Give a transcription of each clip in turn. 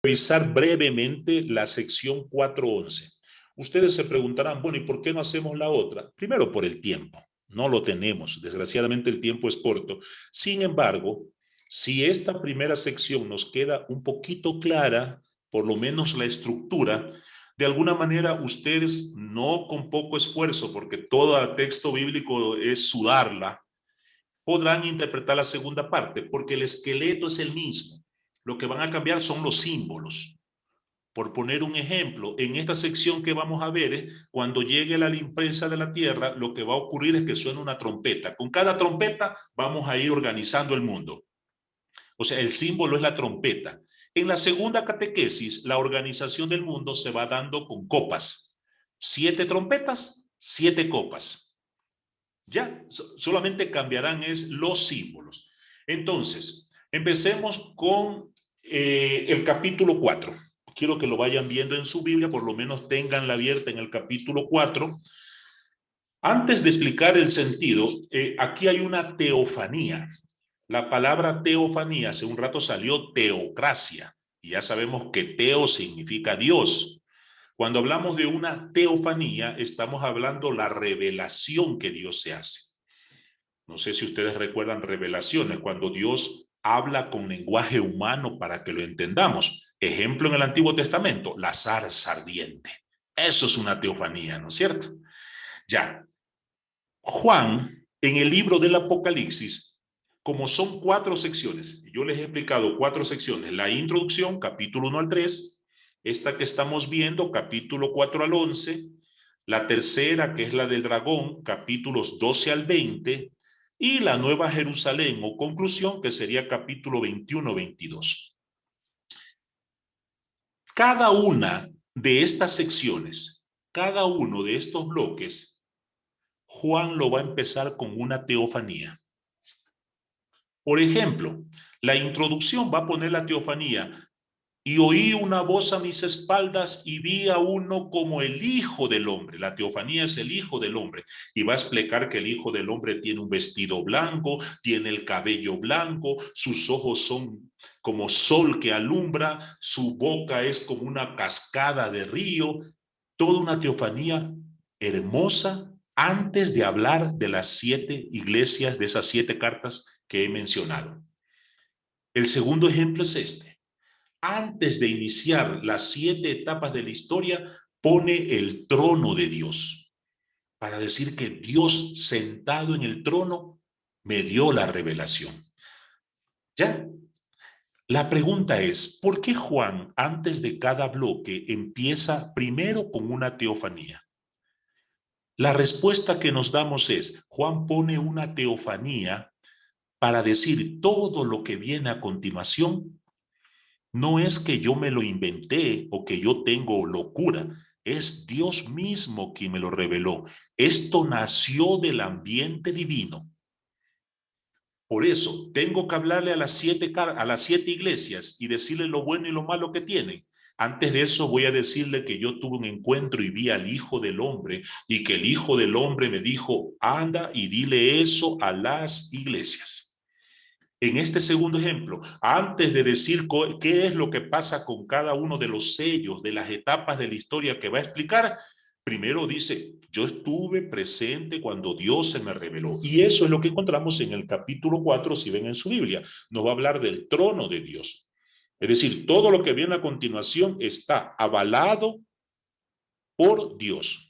Revisar brevemente la sección 411. Ustedes se preguntarán, bueno, ¿y por qué no hacemos la otra? Primero, por el tiempo. No lo tenemos. Desgraciadamente el tiempo es corto. Sin embargo, si esta primera sección nos queda un poquito clara, por lo menos la estructura, de alguna manera ustedes, no con poco esfuerzo, porque todo texto bíblico es sudarla, podrán interpretar la segunda parte, porque el esqueleto es el mismo. Lo que van a cambiar son los símbolos. Por poner un ejemplo, en esta sección que vamos a ver, cuando llegue la limpieza de la tierra, lo que va a ocurrir es que suena una trompeta. Con cada trompeta vamos a ir organizando el mundo. O sea, el símbolo es la trompeta. En la segunda catequesis, la organización del mundo se va dando con copas. 7 trompetas, 7 copas. Ya, solamente cambiarán es los símbolos. Entonces, empecemos con el capítulo 4. Quiero que lo vayan viendo en su Biblia, por lo menos tenganla abierta en el capítulo 4. Antes de explicar el sentido, aquí hay una teofanía. La palabra teofanía, hace un rato salió teocracia, y ya sabemos que teo significa Dios. Cuando hablamos de una teofanía, estamos hablando la revelación que Dios se hace. No sé si ustedes recuerdan revelaciones, cuando Dios habla con lenguaje humano para que lo entendamos. Ejemplo en el Antiguo Testamento, la zarza ardiente. Eso es una teofanía, ¿no es cierto? Ya, Juan, en el libro del Apocalipsis, como son 4 secciones, yo les he explicado 4 secciones, la introducción, capítulo 1 al 3, esta que estamos viendo, capítulo 4 al 11, la tercera, que es la del dragón, capítulos 12 al 20, y la Nueva Jerusalén o conclusión, que sería capítulo 21-22. Cada una de estas secciones, cada uno de estos bloques, Juan lo va a empezar con una teofanía. Por ejemplo, la introducción va a poner la teofanía. Y oí una voz a mis espaldas y vi a uno como el Hijo del Hombre. La teofanía es el Hijo del Hombre. Y va a explicar que el Hijo del Hombre tiene un vestido blanco, tiene el cabello blanco, sus ojos son como sol que alumbra, su boca es como una cascada de río. Toda una teofanía hermosa antes de hablar de las 7 iglesias, de esas 7 cartas que he mencionado. El segundo ejemplo es este. Antes de iniciar las 7 etapas de la historia, pone el trono de Dios, para decir que Dios sentado en el trono me dio la revelación. ¿Ya? La pregunta es, ¿por qué Juan antes de cada bloque empieza primero con una teofanía? La respuesta que nos damos es, Juan pone una teofanía para decir todo lo que viene a continuación. No es que yo me lo inventé o que yo tengo locura, es Dios mismo quien me lo reveló. Esto nació del ambiente divino. Por eso tengo que hablarle a las 7 iglesias y decirle lo bueno y lo malo que tienen. Antes de eso voy a decirle que yo tuve un encuentro y vi al Hijo del Hombre y que el Hijo del Hombre me dijo, anda y dile eso a las iglesias. En este segundo ejemplo, antes de decir qué es lo que pasa con cada uno de los sellos, de las etapas de la historia que va a explicar, primero dice, yo estuve presente cuando Dios se me reveló. Y eso es lo que encontramos en el capítulo 4, si ven en su Biblia. Nos va a hablar del trono de Dios. Es decir, todo lo que viene a continuación está avalado por Dios.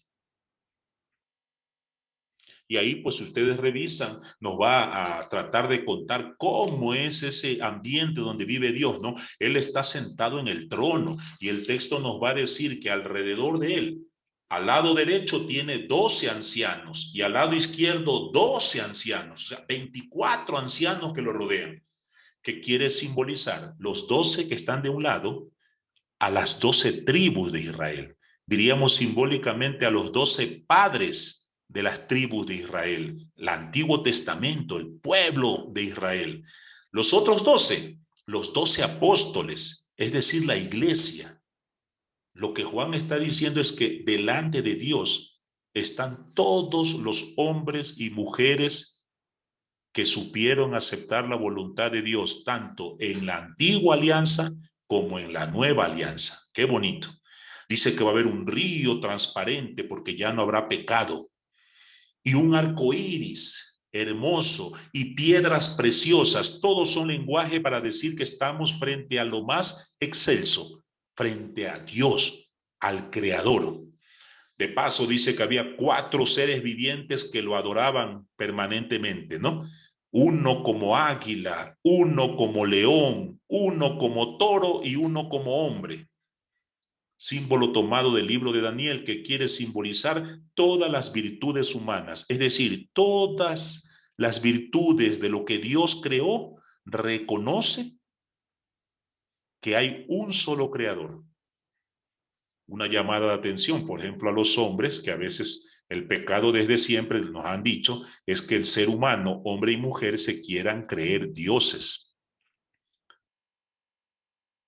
Y ahí, pues, si ustedes revisan, nos va a tratar de contar cómo es ese ambiente donde vive Dios, ¿no? Él está sentado en el trono y el texto nos va a decir que alrededor de él, al lado derecho tiene 12 ancianos y al lado izquierdo 12 ancianos, o sea, 24 ancianos que lo rodean, que quiere simbolizar los 12 que están de un lado a las 12 tribus de Israel. Diríamos simbólicamente a los 12 padres de las tribus de Israel, el Antiguo Testamento, el pueblo de Israel. Los otros 12, los 12 apóstoles, es decir, la iglesia. Lo que Juan está diciendo es que delante de Dios están todos los hombres y mujeres que supieron aceptar la voluntad de Dios, tanto en la antigua alianza como en la nueva alianza. Qué bonito. Dice que va a haber un río transparente porque ya no habrá pecado. Y un arco iris hermoso y piedras preciosas. Todos son lenguaje para decir que estamos frente a lo más excelso, frente a Dios, al Creador. De paso, dice que había 4 seres vivientes que lo adoraban permanentemente, ¿no? Uno como águila, uno como león, uno como toro y uno como hombre. Símbolo tomado del libro de Daniel que quiere simbolizar todas las virtudes humanas, es decir, todas las virtudes de lo que Dios creó, reconoce que hay un solo creador. Una llamada de atención, por ejemplo, a los hombres, que a veces el pecado desde siempre nos han dicho, es que el ser humano, hombre y mujer, se quieran creer dioses.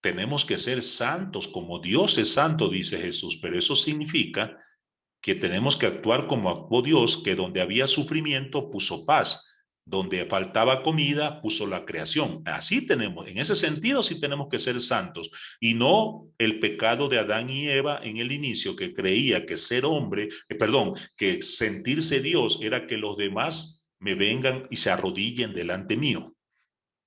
Tenemos que ser santos como Dios es santo, dice Jesús, pero eso significa que tenemos que actuar como actuó Dios, que donde había sufrimiento puso paz, donde faltaba comida puso la creación. Así tenemos, en ese sentido sí tenemos que ser santos y no el pecado de Adán y Eva en el inicio, que creía que ser hombre, que sentirse Dios era que los demás me vengan y se arrodillen delante mío.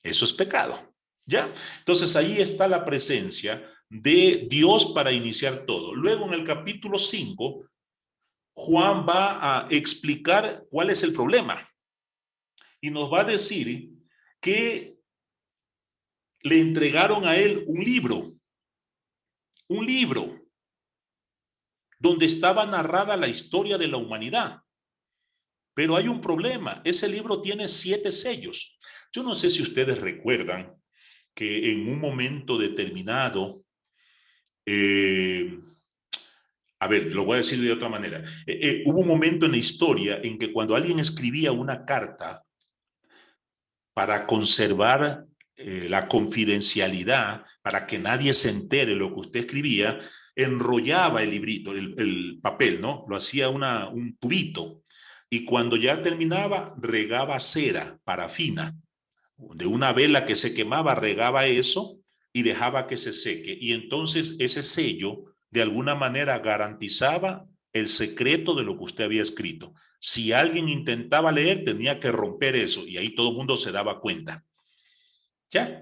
Eso es pecado. ¿Ya? Entonces ahí está la presencia de Dios para iniciar todo. Luego en el capítulo 5 Juan va a explicar cuál es el problema y nos va a decir que le entregaron a él un libro donde estaba narrada la historia de la humanidad. Pero hay un problema, ese libro tiene 7 sellos. Yo no sé si ustedes recuerdan que en un momento determinado, a ver, lo voy a decir de otra manera. Hubo un momento en la historia en que cuando alguien escribía una carta para conservar la confidencialidad, para que nadie se entere lo que usted escribía, enrollaba el librito, el papel, ¿no? Lo hacía un tubito. Y cuando ya terminaba, regaba cera, parafina, de una vela que se quemaba, regaba eso y dejaba que se seque. Y entonces ese sello, de alguna manera, garantizaba el secreto de lo que usted había escrito. Si alguien intentaba leer, tenía que romper eso y ahí todo el mundo se daba cuenta. ¿Ya?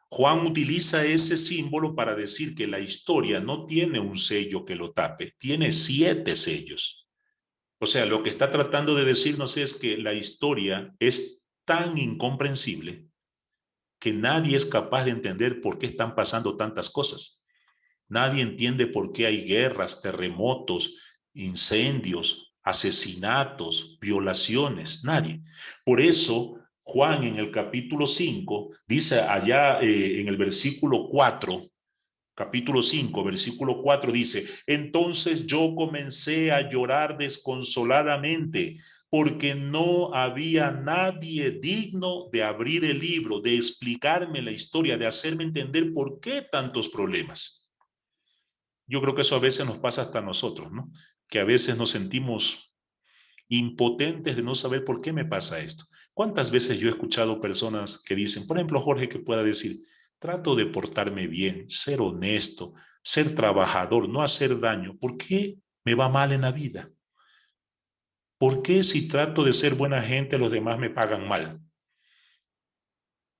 Juan utiliza ese símbolo para decir que la historia no tiene un sello que lo tape, tiene 7 sellos. O sea, lo que está tratando de decirnos es que la historia es tan incomprensible que nadie es capaz de entender por qué están pasando tantas cosas. Nadie entiende por qué hay guerras, terremotos, incendios, asesinatos, violaciones, nadie. Por eso, Juan en el capítulo 5 dice allá en el versículo 4, capítulo 5, versículo 4 dice, entonces yo comencé a llorar desconsoladamente porque no había nadie digno de abrir el libro, de explicarme la historia, de hacerme entender por qué tantos problemas. Yo creo que eso a veces nos pasa hasta a nosotros, ¿no? Que a veces nos sentimos impotentes de no saber por qué me pasa esto. ¿Cuántas veces yo he escuchado personas que dicen, por ejemplo, Jorge, que pueda decir, trato de portarme bien, ser honesto, ser trabajador, no hacer daño? ¿Por qué me va mal en la vida? ¿Por qué si trato de ser buena gente los demás me pagan mal?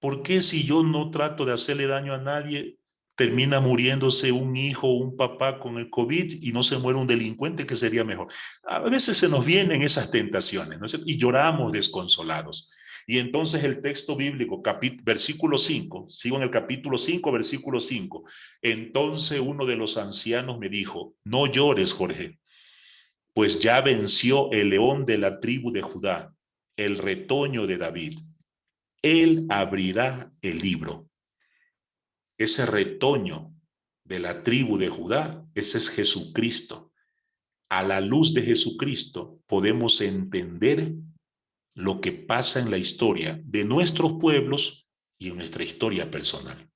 ¿Por qué si yo no trato de hacerle daño a nadie, termina muriéndose un hijo o un papá con el COVID y no se muere un delincuente que sería mejor? A veces se nos vienen esas tentaciones, ¿no? Y lloramos desconsolados. Y entonces el texto bíblico, versículo 5, sigo en el capítulo 5, versículo 5. Entonces uno de los ancianos me dijo, no llores, Jorge, pues ya venció el león de la tribu de Judá, el retoño de David. Él abrirá el libro. Ese retoño de la tribu de Judá, ese es Jesucristo. A la luz de Jesucristo podemos entender lo que pasa en la historia de nuestros pueblos y en nuestra historia personal.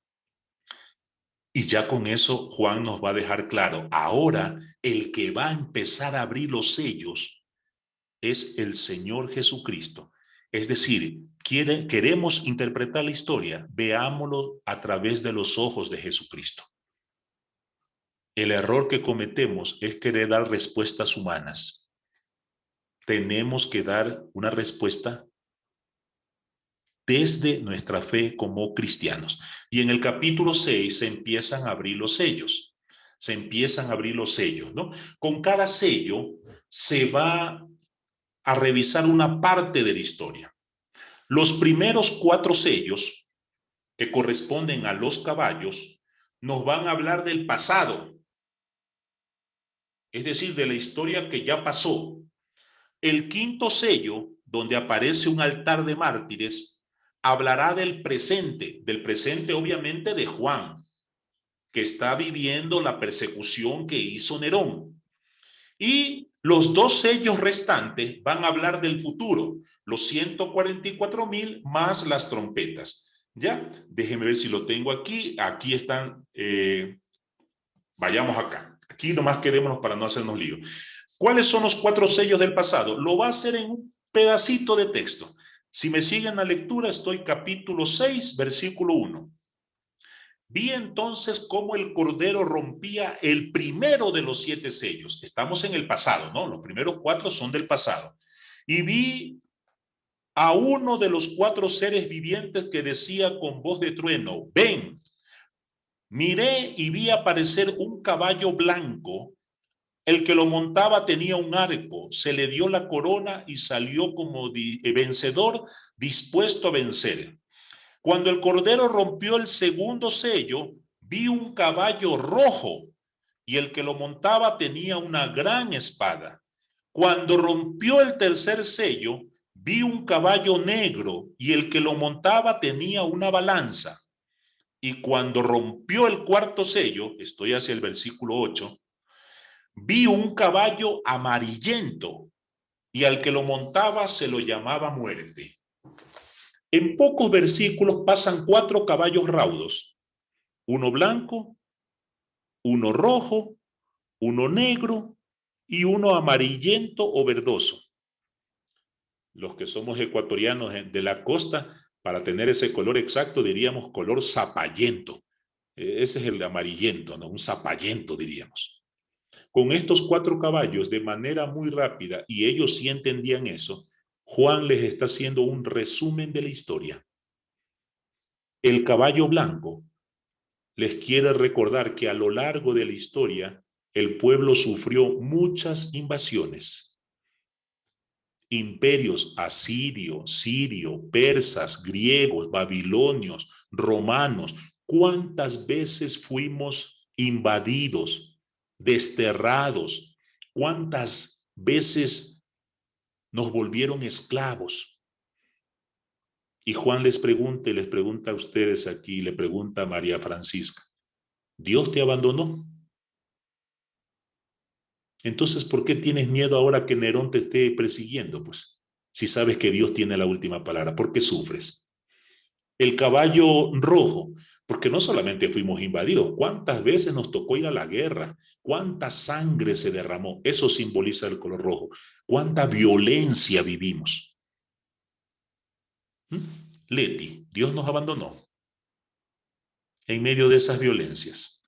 Y ya con eso Juan nos va a dejar claro, ahora el que va a empezar a abrir los sellos es el Señor Jesucristo. Es decir, queremos interpretar la historia, veámoslo a través de los ojos de Jesucristo. El error que cometemos es querer dar respuestas humanas. Tenemos que dar una respuesta desde nuestra fe como cristianos. Y en el capítulo 6 se empiezan a abrir los sellos. Se empiezan a abrir los sellos, ¿no? Con cada sello se va a revisar una parte de la historia. Los primeros 4 sellos, que corresponden a los caballos, nos van a hablar del pasado, es decir, de la historia que ya pasó. El quinto sello, donde aparece un altar de mártires, hablará del presente obviamente de Juan, que está viviendo la persecución que hizo Nerón. Y los 2 sellos restantes van a hablar del futuro, los 144,000 más las trompetas. ¿Ya? Déjenme ver si lo tengo aquí. Aquí están, vayamos acá. Aquí nomás quedémonos para no hacernos lío. ¿Cuáles son los 4 sellos del pasado? Lo va a hacer en un pedacito de texto. Si me siguen la lectura, estoy capítulo 6, versículo 1. Vi entonces cómo el Cordero rompía el primero de los 7 sellos. Estamos en el pasado, ¿no? Los primeros 4 son del pasado. Y vi a uno de los 4 seres vivientes que decía con voz de trueno, ven. Miré y vi aparecer un caballo blanco. El que lo montaba tenía un arco, se le dio la corona y salió como vencedor, dispuesto a vencer. Cuando el Cordero rompió el segundo sello, vi un caballo rojo y el que lo montaba tenía una gran espada. Cuando rompió el tercer sello, vi un caballo negro y el que lo montaba tenía una balanza. Y cuando rompió el cuarto sello, estoy hacia el versículo 8, vi un caballo amarillento y al que lo montaba se lo llamaba muerte. En pocos versículos pasan 4 caballos raudos, uno blanco, uno rojo, uno negro y uno amarillento o verdoso. Los que somos ecuatorianos de la costa, para tener ese color exacto diríamos color zapallento. Ese es el amarillento, ¿no? Un zapallento diríamos. Con estos 4 caballos de manera muy rápida, y ellos sí entendían eso, Juan les está haciendo un resumen de la historia. El caballo blanco les quiere recordar que a lo largo de la historia el pueblo sufrió muchas invasiones. Imperios asirio, sirio, persas, griegos, babilonios, romanos. ¿Cuántas veces fuimos invadidos, desterrados? ¿Cuántas veces nos volvieron esclavos? Y Juan les pregunta a ustedes aquí, le pregunta a María Francisca, ¿Dios te abandonó? Entonces, ¿por qué tienes miedo ahora que Nerón te esté persiguiendo? Pues, si sabes que Dios tiene la última palabra, ¿por qué sufres? El caballo rojo, porque no solamente fuimos invadidos, ¿cuántas veces nos tocó ir a la guerra? ¿Cuánta sangre se derramó? Eso simboliza el color rojo. ¿Cuánta violencia vivimos? Leti, Dios nos abandonó en medio de esas violencias.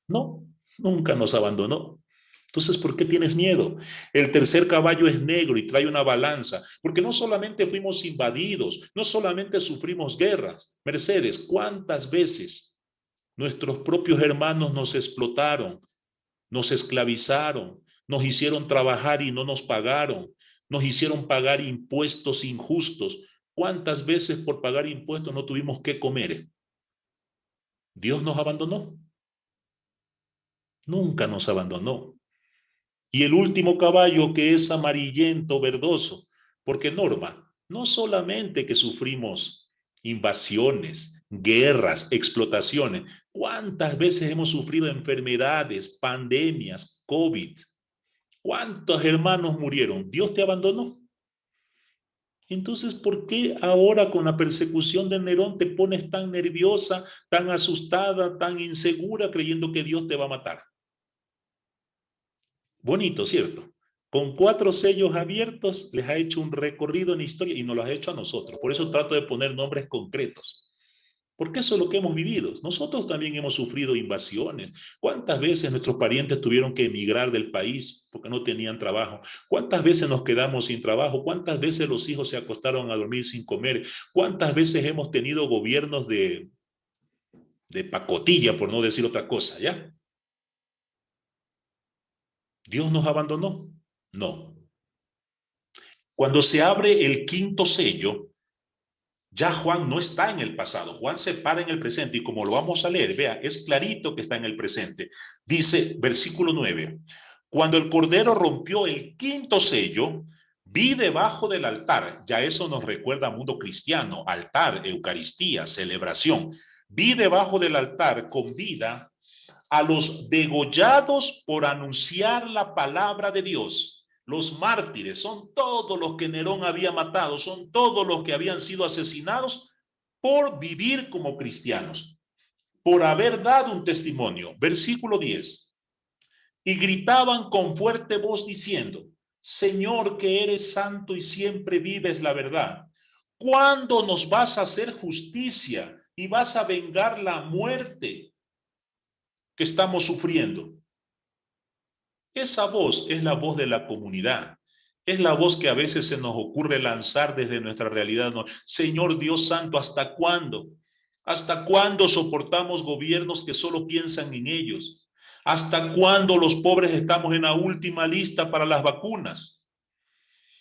No, nunca nos abandonó. Entonces, ¿por qué tienes miedo? El tercer caballo es negro y trae una balanza, porque no solamente fuimos invadidos, no solamente sufrimos guerras. Mercedes, ¿cuántas veces nuestros propios hermanos nos explotaron, nos esclavizaron, nos hicieron trabajar y no nos pagaron, nos hicieron pagar impuestos injustos? ¿Cuántas veces por pagar impuestos no tuvimos que comer? ¿Dios nos abandonó? Nunca nos abandonó. Y el último caballo que es amarillento, verdoso, porque Norma, no solamente que sufrimos invasiones, guerras, explotaciones, ¿cuántas veces hemos sufrido enfermedades, pandemias, COVID? ¿Cuántos hermanos murieron? ¿Dios te abandonó? Entonces, ¿por qué ahora con la persecución de Nerón te pones tan nerviosa, tan asustada, tan insegura, creyendo que Dios te va a matar? Bonito, ¿cierto? Con 4 sellos abiertos, les ha hecho un recorrido en historia y nos lo ha hecho a nosotros. Por eso trato de poner nombres concretos. Porque eso es lo que hemos vivido. Nosotros también hemos sufrido invasiones. ¿Cuántas veces nuestros parientes tuvieron que emigrar del país porque no tenían trabajo? ¿Cuántas veces nos quedamos sin trabajo? ¿Cuántas veces los hijos se acostaron a dormir sin comer? ¿Cuántas veces hemos tenido gobiernos de pacotilla, por no decir otra cosa, ya? ¿Dios nos abandonó? No. Cuando se abre el quinto sello, ya Juan no está en el pasado, Juan se para en el presente y como lo vamos a leer, vea, es clarito que está en el presente. Dice, versículo 9, cuando el Cordero rompió el quinto sello, vi debajo del altar, ya eso nos recuerda al mundo cristiano, altar, Eucaristía, celebración. Vi debajo del altar con vida a los degollados por anunciar la palabra de Dios. Los mártires son todos los que Nerón había matado, son todos los que habían sido asesinados por vivir como cristianos, por haber dado un testimonio. Versículo 10. Y gritaban con fuerte voz diciendo, Señor, que eres santo y siempre vives la verdad, ¿cuándo nos vas a hacer justicia y vas a vengar la muerte que estamos sufriendo? Esa voz es la voz de la comunidad. Es la voz que a veces se nos ocurre lanzar desde nuestra realidad. ¿No? Señor Dios Santo, ¿hasta cuándo? ¿Hasta cuándo soportamos gobiernos que solo piensan en ellos? ¿Hasta cuándo los pobres estamos en la última lista para las vacunas?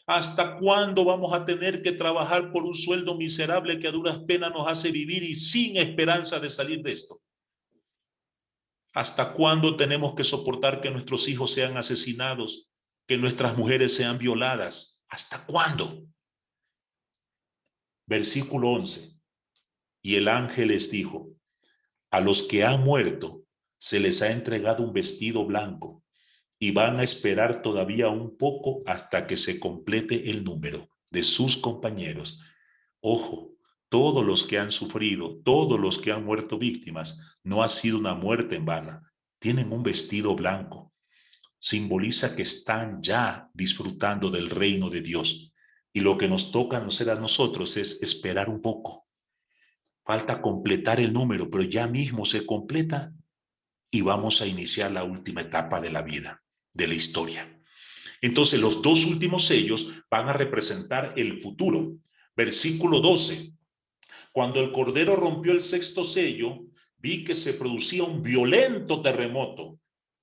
¿Hasta cuándo vamos a tener que trabajar por un sueldo miserable que a duras penas nos hace vivir y sin esperanza de salir de esto? ¿Hasta cuándo tenemos que soportar que nuestros hijos sean asesinados, que nuestras mujeres sean violadas? ¿Hasta cuándo? Versículo 11. Y el ángel les dijo, a los que han muerto se les ha entregado un vestido blanco y van a esperar todavía un poco hasta que se complete el número de sus compañeros. Ojo, todos los que han sufrido, todos los que han muerto víctimas, no ha sido una muerte en vano. Tienen un vestido blanco. Simboliza que están ya disfrutando del reino de Dios. Y lo que nos toca hacer a nosotros es esperar un poco. Falta completar el número, pero ya mismo se completa y vamos a iniciar la última etapa de la vida, de la historia. Entonces, los 2 últimos sellos van a representar el futuro. Versículo 12. Cuando el Cordero rompió el sexto sello, vi que se producía un violento terremoto.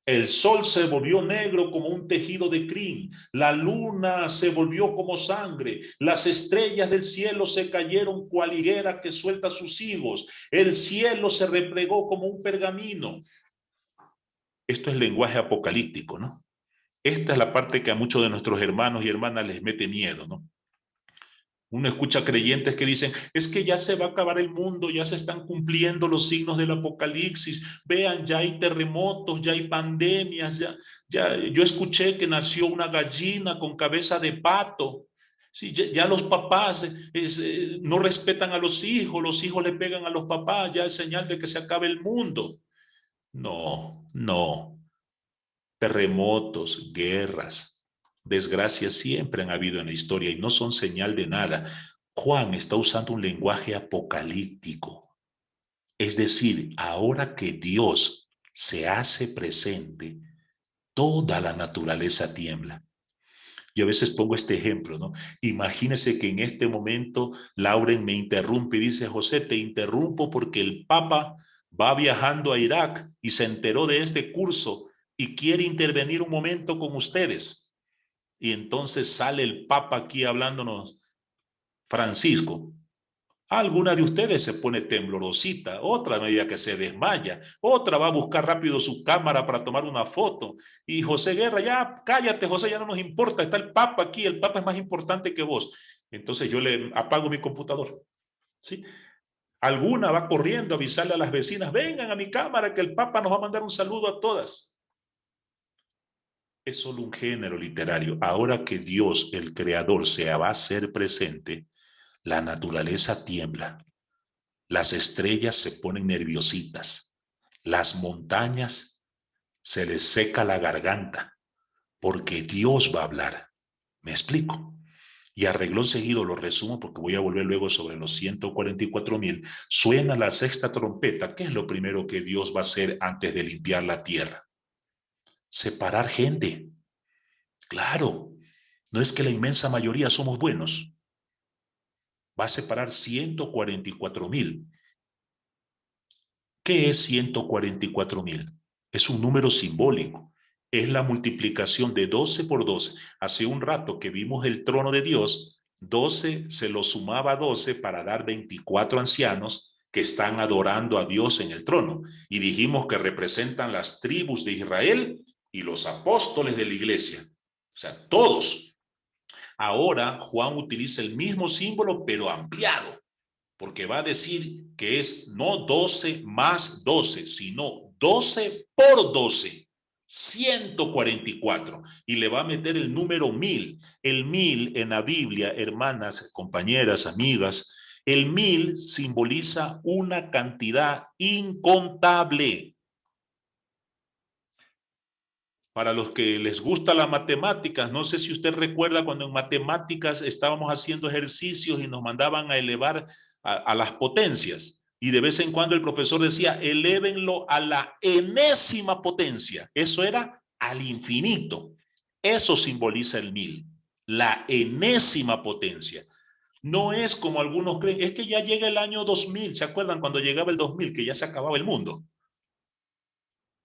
El sol se volvió negro como un tejido de crin, la luna se volvió como sangre, las estrellas del cielo se cayeron cual higuera que suelta sus higos, el cielo se replegó como un pergamino. Esto es lenguaje apocalíptico, ¿no? Esta es la parte que a muchos de nuestros hermanos y hermanas les mete miedo, ¿no? Uno escucha creyentes que dicen, es que ya se va a acabar el mundo, ya se están cumpliendo los signos del apocalipsis, vean, ya hay terremotos, ya hay pandemias, yo escuché que nació una gallina con cabeza de pato. Sí, ya los papás no respetan a los hijos le pegan a los papás, ya es señal de que se acabe el mundo. No, no. Terremotos, guerras, desgracias siempre han habido en la historia y no son señal de nada. Juan está usando un lenguaje apocalíptico. Es decir, ahora que Dios se hace presente, toda la naturaleza tiembla. Yo a veces pongo este ejemplo, ¿no? Imagínese que en este momento Lauren me interrumpe y dice, José, te interrumpo porque el Papa va viajando a Irak y se enteró de este curso y quiere intervenir un momento con ustedes. Y entonces sale el Papa aquí hablándonos, Francisco, alguna de ustedes se pone temblorosita, otra media que se desmaya, otra va a buscar rápido su cámara para tomar una foto. Y José Guerra, ya cállate, José, ya no nos importa, está el Papa aquí, el Papa es más importante que vos. Entonces yo le apago mi computador. ¿Sí? Alguna va corriendo a avisarle a las vecinas, vengan a mi cámara que el Papa nos va a mandar un saludo a todas. Es solo un género literario. Ahora que Dios, el creador, se va a hacer presente, la naturaleza tiembla. Las estrellas se ponen nerviositas, las montañas se les seca la garganta, porque Dios va a hablar. ¿Me explico? Y a renglón seguido lo resumo porque voy a volver luego sobre los 144,000. Suena la sexta trompeta. ¿Qué es lo primero que Dios va a hacer antes de limpiar la tierra? Separar gente. Claro, no es que la inmensa mayoría somos buenos. Va a separar 144,000. ¿Qué es 144,000? Es un número simbólico. Es la multiplicación de 12 por 12. Hace un rato que vimos el trono de Dios, 12 se lo sumaba a 12 para dar 24 ancianos que están adorando a Dios en el trono. Y dijimos que representan las tribus de Israel y los apóstoles de la iglesia. O sea, todos. Ahora Juan utiliza el mismo símbolo, pero ampliado, porque va a decir que es no 12 más 12, sino 12 por 12, 144, y le va a meter el número 1000. El 1000 en la Biblia, hermanas, compañeras, amigas, el 1000 simboliza una cantidad incontable. Para los que les gusta las matemáticas, no sé si usted recuerda cuando en matemáticas estábamos haciendo ejercicios y nos mandaban a elevar a las potencias. Y de vez en cuando el profesor decía, elévenlo a la enésima potencia. Eso era al infinito. Eso simboliza el 1000, la enésima potencia. No es como algunos creen, es que ya llega el año 2000. ¿Se acuerdan cuando llegaba el 2000, que ya se acababa el mundo?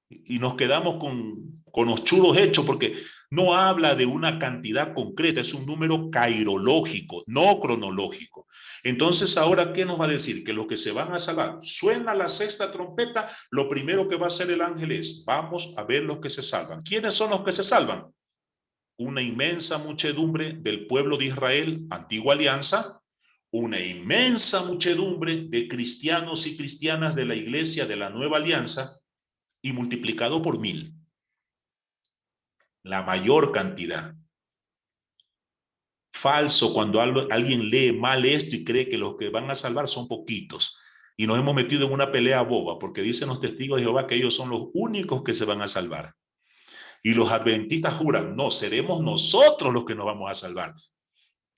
Y nos quedamos con los churos hechos porque no habla de una cantidad concreta, es un número cairológico, no cronológico. Entonces, ahora, ¿qué nos va a decir? Que los que se van a salvar, suena la sexta trompeta, lo primero que va a hacer el ángel es, vamos a ver los que se salvan. ¿Quiénes son los que se salvan? Una inmensa muchedumbre del pueblo de Israel, antigua alianza, una inmensa muchedumbre de cristianos y cristianas de la iglesia de la nueva alianza, y multiplicado por 1000, la mayor cantidad. Falso cuando alguien lee mal esto y cree que los que van a salvar son poquitos. Y nos hemos metido en una pelea boba porque dicen los testigos de Jehová que ellos son los únicos que se van a salvar. Y los adventistas juran, no, seremos nosotros los que nos vamos a salvar.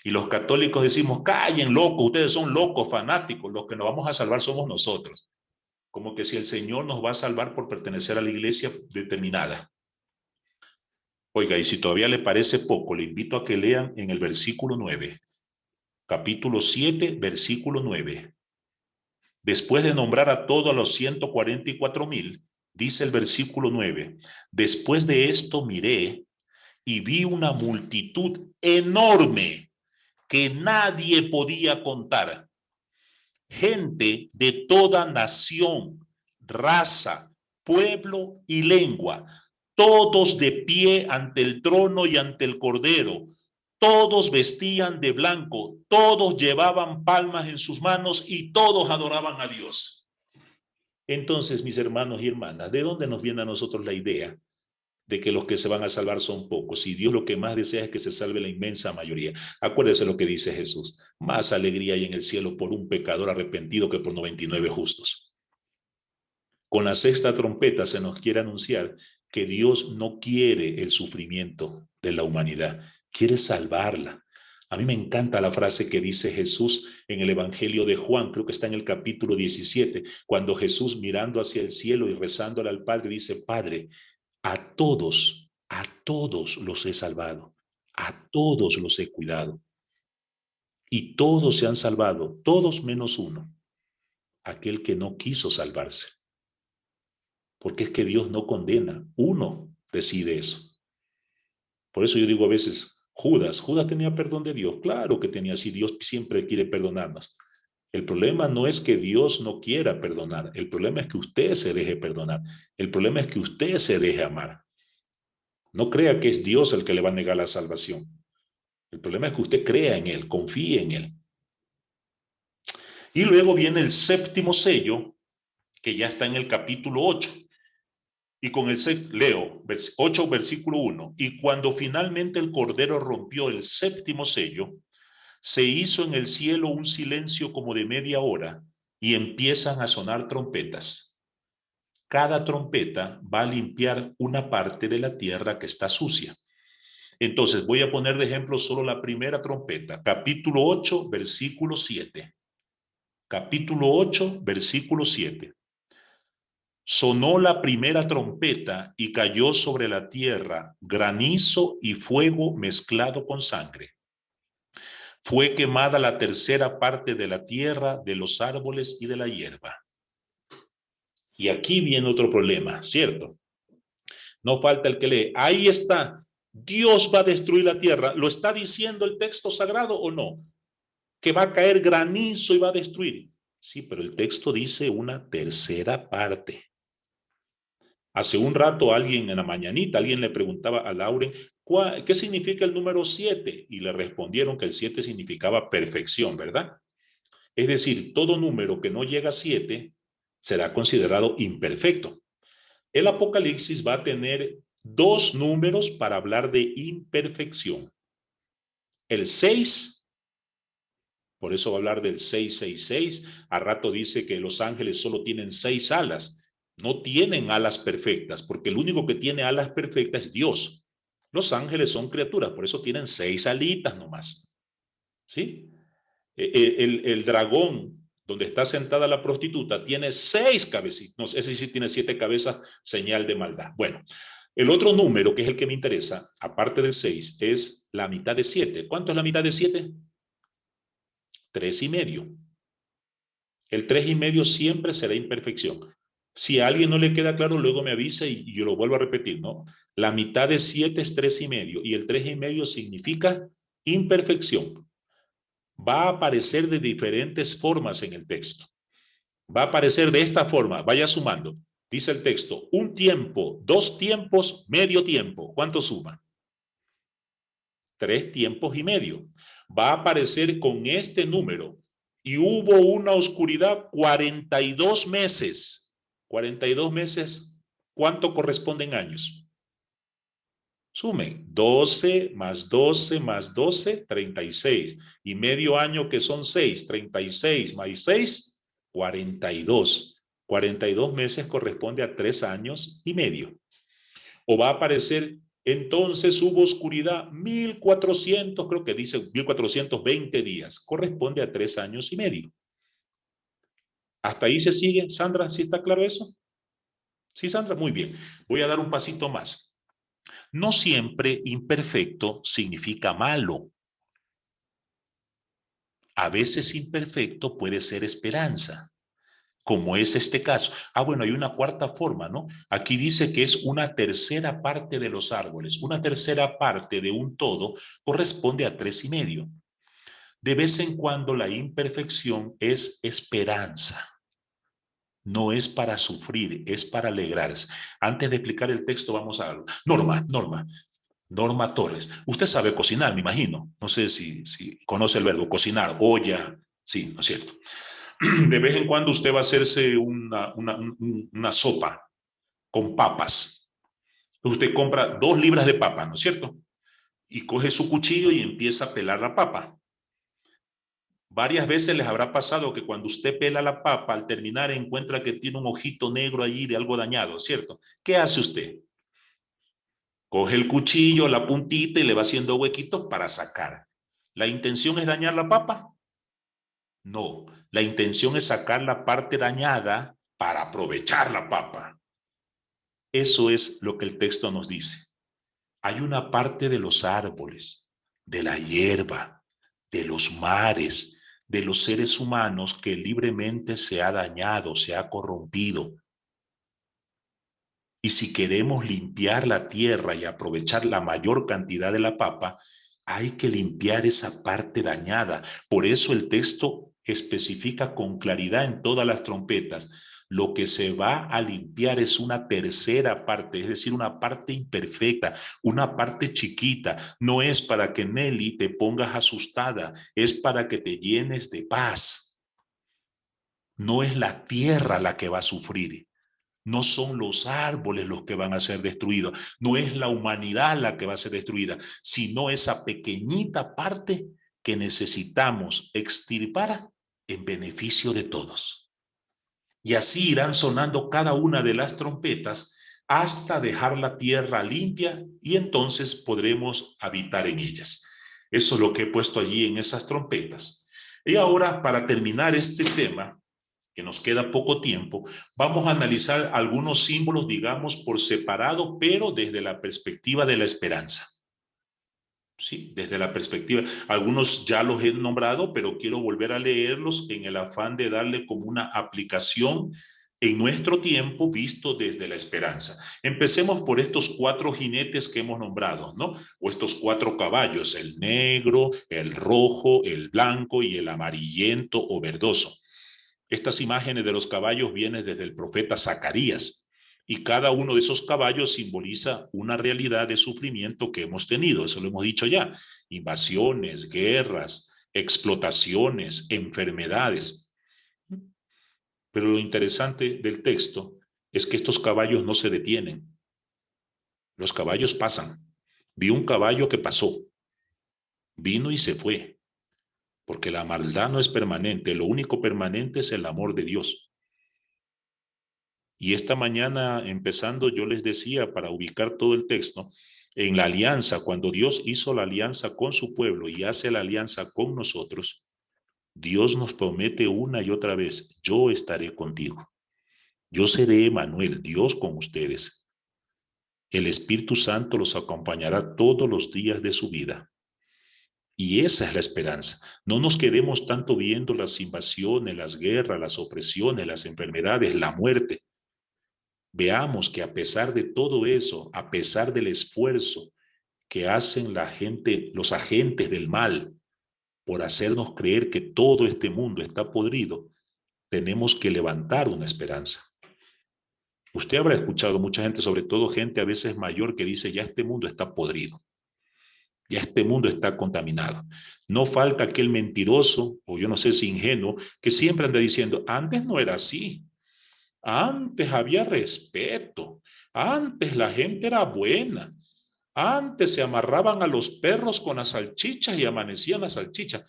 Y los católicos decimos, callen, locos, ustedes son locos, fanáticos, los que nos vamos a salvar somos nosotros. Como que si el Señor nos va a salvar por pertenecer a la iglesia determinada. Oiga, y si todavía le parece poco, le invito a que lean en el versículo 9, capítulo 7, versículo 9. Después de nombrar a todos los 144,000, dice el versículo 9, después de esto miré y vi una multitud enorme que nadie podía contar, gente de toda nación, raza, pueblo y lengua, todos de pie ante el trono y ante el Cordero. Todos vestían de blanco, todos llevaban palmas en sus manos y todos adoraban a Dios. Entonces, mis hermanos y hermanas, ¿de dónde nos viene a nosotros la idea de que los que se van a salvar son pocos? Y Dios lo que más desea es que se salve la inmensa mayoría. Acuérdese lo que dice Jesús: más alegría hay en el cielo por un pecador arrepentido que por 99 justos. Con la sexta trompeta se nos quiere anunciar que Dios no quiere el sufrimiento de la humanidad, quiere salvarla. A mí me encanta la frase que dice Jesús en el Evangelio de Juan, creo que está en el capítulo 17, cuando Jesús, mirando hacia el cielo y rezándole al Padre, dice: Padre, a todos los he salvado, a todos los he cuidado, y todos se han salvado, todos menos uno, aquel que no quiso salvarse. Porque es que Dios no condena, uno decide eso. Por eso yo digo a veces, Judas tenía perdón de Dios, claro que tenía, si Dios siempre quiere perdonarnos. El problema no es que Dios no quiera perdonar, el problema es que usted se deje perdonar, el problema es que usted se deje amar. No crea que es Dios el que le va a negar la salvación. El problema es que usted crea en Él, confíe en Él. Y luego viene el séptimo sello, que ya está en el capítulo 8. Y con el leo 8 versículo 1, y cuando finalmente el Cordero rompió el séptimo sello, se hizo en el cielo un silencio como de media hora y empiezan a sonar trompetas. Cada trompeta va a limpiar una parte de la tierra que está sucia. Entonces, voy a poner de ejemplo solo la primera trompeta. Capítulo 8, versículo 7. Capítulo 8, versículo 7. Sonó la primera trompeta y cayó sobre la tierra granizo y fuego mezclado con sangre. Fue quemada la tercera parte de la tierra, de los árboles y de la hierba. Y aquí viene otro problema, ¿cierto? No falta el que lee. Ahí está. Dios va a destruir la tierra. ¿Lo está diciendo el texto sagrado o no? Que va a caer granizo y va a destruir. Sí, pero el texto dice una tercera parte. Hace un rato alguien en la mañanita, alguien le preguntaba a Lauren, ¿qué significa el número 7? Y le respondieron que el 7 significaba perfección, ¿verdad? Es decir, todo número que no llega a 7 será considerado imperfecto. El Apocalipsis va a tener dos números para hablar de imperfección. El 6, por eso va a hablar del 666. A rato dice que los ángeles solo tienen 6 alas. No tienen alas perfectas, porque el único que tiene alas perfectas es Dios. Los ángeles son criaturas, por eso tienen 6 alitas nomás. ¿Sí? El dragón donde está sentada la prostituta tiene 6 cabecitas. No, ese sí tiene 7 cabezas, señal de maldad. Bueno, el otro número, que es el que me interesa, aparte del 6, es la mitad de 7. ¿Cuánto es la mitad de 7? 3,5. El 3,5 siempre será imperfección. Si a alguien no le queda claro, luego me avisa y yo lo vuelvo a repetir, ¿no? La mitad de 7 es 3,5 y el 3,5 significa imperfección. Va a aparecer de diferentes formas en el texto. Va a aparecer de esta forma, vaya sumando. Dice el texto, un tiempo, 2 tiempos, medio tiempo. ¿Cuánto suma? 3,5 tiempos. Va a aparecer con este número. Y hubo una oscuridad 42 meses. 42 meses, ¿cuánto corresponden años? Sumen, 12 más 12 más 12, 36. Y medio año que son 6, 36 más 6, 42. 42 meses corresponde a 3 años y medio. O va a aparecer, entonces hubo oscuridad 1400, creo que dice 1420 días. Corresponde a 3 años y medio. ¿Hasta ahí se sigue, Sandra? ¿Sí está claro eso? Sí, Sandra, muy bien. Voy a dar un pasito más. No siempre imperfecto significa malo. A veces imperfecto puede ser esperanza, como es este caso. Bueno, hay una cuarta forma, ¿no? Aquí dice que es una tercera parte de los árboles. Una tercera parte de un todo corresponde a 3,5. De vez en cuando la imperfección es esperanza. No es para sufrir, es para alegrarse. Antes de explicar el texto, vamos a algo. Norma Torres. Usted sabe cocinar, me imagino. No sé si conoce el verbo cocinar, olla. Sí, ¿no es cierto? De vez en cuando usted va a hacerse una sopa con papas. Usted compra 2 libras de papa, ¿no es cierto? Y coge su cuchillo y empieza a pelar la papa. Varias veces les habrá pasado que cuando usted pela la papa, al terminar encuentra que tiene un ojito negro allí de algo dañado, ¿cierto? ¿Qué hace usted? Coge el cuchillo, la puntita y le va haciendo huequitos para sacar. ¿La intención es dañar la papa? No, la intención es sacar la parte dañada para aprovechar la papa. Eso es lo que el texto nos dice. Hay una parte de los árboles, de la hierba, de los mares, de los seres humanos que libremente se ha dañado, se ha corrompido. Y si queremos limpiar la tierra y aprovechar la mayor cantidad de la papa, hay que limpiar esa parte dañada. Por eso el texto especifica con claridad en todas las trompetas. Lo que se va a limpiar es una tercera parte, es decir, una parte imperfecta, una parte chiquita. No es para que Nelly te pongas asustada, es para que te llenes de paz. No es la tierra la que va a sufrir. No son los árboles los que van a ser destruidos, no es la humanidad la que va a ser destruida, sino esa pequeñita parte que necesitamos extirpar en beneficio de todos. Y así irán sonando cada una de las trompetas hasta dejar la tierra limpia y entonces podremos habitar en ellas. Eso es lo que he puesto allí en esas trompetas. Y ahora, para terminar este tema, que nos queda poco tiempo, vamos a analizar algunos símbolos, digamos, por separado, pero desde la perspectiva de la esperanza. Sí, desde la perspectiva. Algunos ya los he nombrado, pero quiero volver a leerlos en el afán de darle como una aplicación en nuestro tiempo visto desde la esperanza. Empecemos por estos 4 jinetes que hemos nombrado, ¿no? O estos 4 caballos, el negro, el rojo, el blanco y el amarillento o verdoso. Estas imágenes de los caballos vienen desde el profeta Zacarías y cada uno de esos caballos simboliza una realidad de sufrimiento que hemos tenido. Eso lo hemos dicho ya. Invasiones, guerras, explotaciones, enfermedades. Pero lo interesante del texto es que estos caballos no se detienen. Los caballos pasan. Vi un caballo que pasó, vino y se fue, porque la maldad no es permanente. Lo único permanente es el amor de Dios. Y esta mañana, empezando, yo les decía, para ubicar todo el texto, en la alianza, cuando Dios hizo la alianza con su pueblo y hace la alianza con nosotros, Dios nos promete una y otra vez, yo estaré contigo. Yo seré Emmanuel, Dios con ustedes. El Espíritu Santo los acompañará todos los días de su vida. Y esa es la esperanza. No nos quedemos tanto viendo las invasiones, las guerras, las opresiones, las enfermedades, la muerte. Veamos que a pesar de todo eso, a pesar del esfuerzo que hacen la gente, los agentes del mal, por hacernos creer que todo este mundo está podrido, tenemos que levantar una esperanza. Usted habrá escuchado mucha gente, sobre todo gente a veces mayor, que dice, ya este mundo está podrido, ya este mundo está contaminado. No falta aquel mentiroso, o yo no sé si ingenuo, que siempre anda diciendo, antes no era así. Antes había respeto, antes la gente era buena, antes se amarraban a los perros con las salchichas y amanecían las salchichas.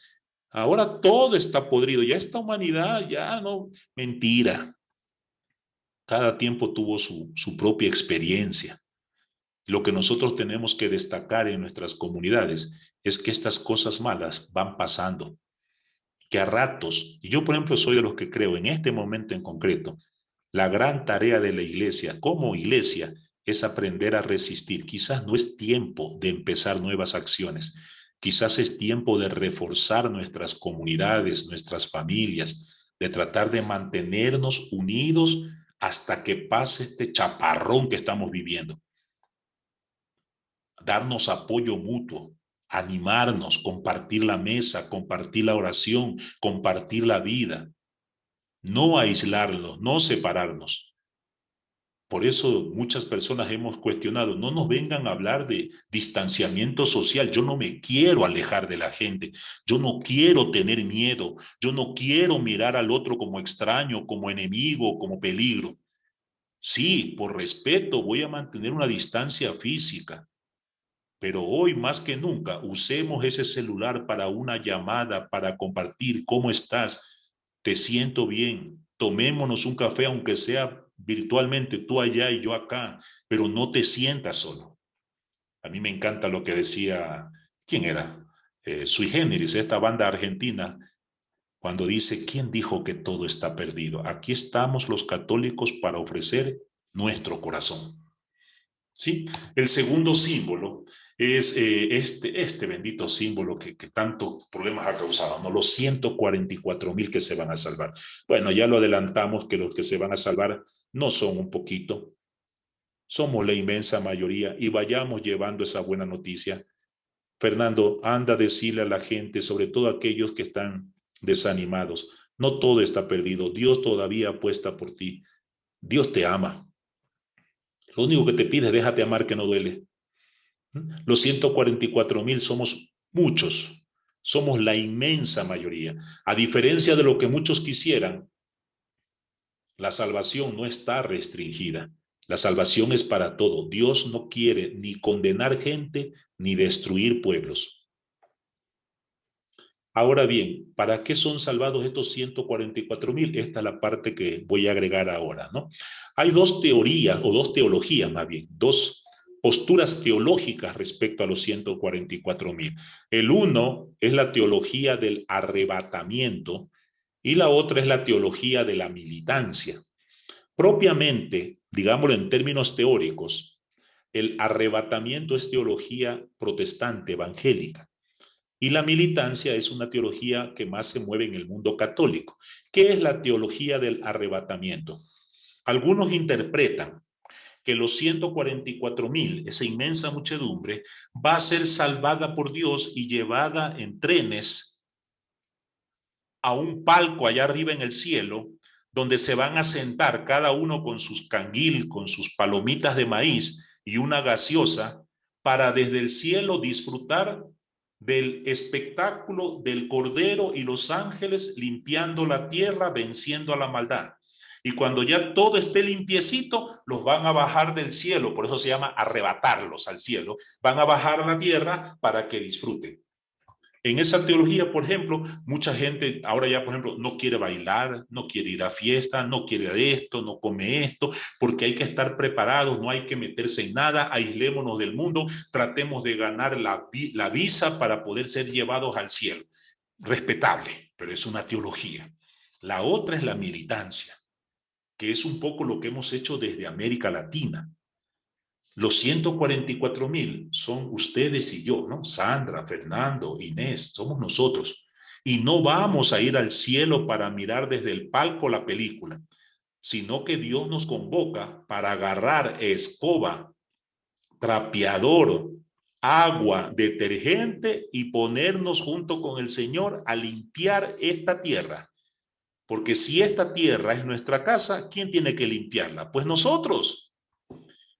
Ahora todo está podrido, ya esta humanidad, ya no, mentira. Cada tiempo tuvo su propia experiencia. Lo que nosotros tenemos que destacar en nuestras comunidades es que estas cosas malas van pasando, que a ratos, y yo por ejemplo soy de los que creo en este momento en concreto, la gran tarea de la iglesia como iglesia es aprender a resistir. Quizás no es tiempo de empezar nuevas acciones, quizás es tiempo de reforzar nuestras comunidades, nuestras familias, de tratar de mantenernos unidos hasta que pase este chaparrón que estamos viviendo. Darnos apoyo mutuo, animarnos, compartir la mesa, compartir la oración, compartir la vida, no aislarnos, no separarnos. Por eso muchas personas hemos cuestionado, no nos vengan a hablar de distanciamiento social, yo no me quiero alejar de la gente, yo no quiero tener miedo, yo no quiero mirar al otro como extraño, como enemigo, como peligro. Sí, por respeto voy a mantener una distancia física, pero hoy más que nunca usemos ese celular para una llamada, para compartir cómo estás, te siento bien, tomémonos un café aunque sea virtualmente, tú allá y yo acá, pero no te sientas solo. A mí me encanta lo que decía, ¿quién era? Sui Generis, esta banda argentina, cuando dice, ¿quién dijo que todo está perdido? Aquí estamos los católicos para ofrecer nuestro corazón. ¿Sí? El segundo símbolo es este bendito símbolo que tantos problemas ha causado, ¿no? Los 144,000 que se van a salvar. Bueno, ya lo adelantamos que los que se van a salvar no son un poquito, somos la inmensa mayoría y vayamos llevando esa buena noticia. Fernando, anda a decirle a la gente, sobre todo aquellos que están desanimados, no todo está perdido, Dios todavía apuesta por ti, Dios te ama. Lo único que te pide es déjate amar que no duele. Los 144,000 somos muchos, somos la inmensa mayoría. A diferencia de lo que muchos quisieran, la salvación no está restringida. La salvación es para todo. Dios no quiere ni condenar gente ni destruir pueblos. Ahora bien, ¿para qué son salvados estos 144,000? Esta es la parte que voy a agregar ahora, ¿no? Hay dos teorías, o dos teologías más bien, dos posturas teológicas respecto a los 144,000. El uno es la teología del arrebatamiento y la otra es la teología de la militancia. Propiamente, digámoslo en términos teóricos, el arrebatamiento es teología protestante, evangélica. Y la militancia es una teología que más se mueve en el mundo católico. ¿Qué es la teología del arrebatamiento? Algunos interpretan que los 144,000, esa inmensa muchedumbre, va a ser salvada por Dios y llevada en trenes a un palco allá arriba en el cielo, donde se van a sentar cada uno con sus canguil, con sus palomitas de maíz y una gaseosa, para desde el cielo disfrutar del espectáculo del Cordero y los ángeles limpiando la tierra, venciendo a la maldad. Y cuando ya todo esté limpiecito, los van a bajar del cielo, por eso se llama arrebatarlos al cielo, van a bajar a la tierra para que disfruten. En esa teología, por ejemplo, mucha gente ahora ya, por ejemplo, no quiere bailar, no quiere ir a fiesta, no quiere esto, no come esto, porque hay que estar preparados, no hay que meterse en nada, aislémonos del mundo, tratemos de ganar la visa para poder ser llevados al cielo. Respetable, pero es una teología. La otra es la militancia, que es un poco lo que hemos hecho desde América Latina. Los 144,000 son ustedes y yo, ¿no? Sandra, Fernando, Inés, somos nosotros. Y no vamos a ir al cielo para mirar desde el palco la película, sino que Dios nos convoca para agarrar escoba, trapeador, agua, detergente y ponernos junto con el Señor a limpiar esta tierra. Porque si esta tierra es nuestra casa, ¿quién tiene que limpiarla? Pues nosotros.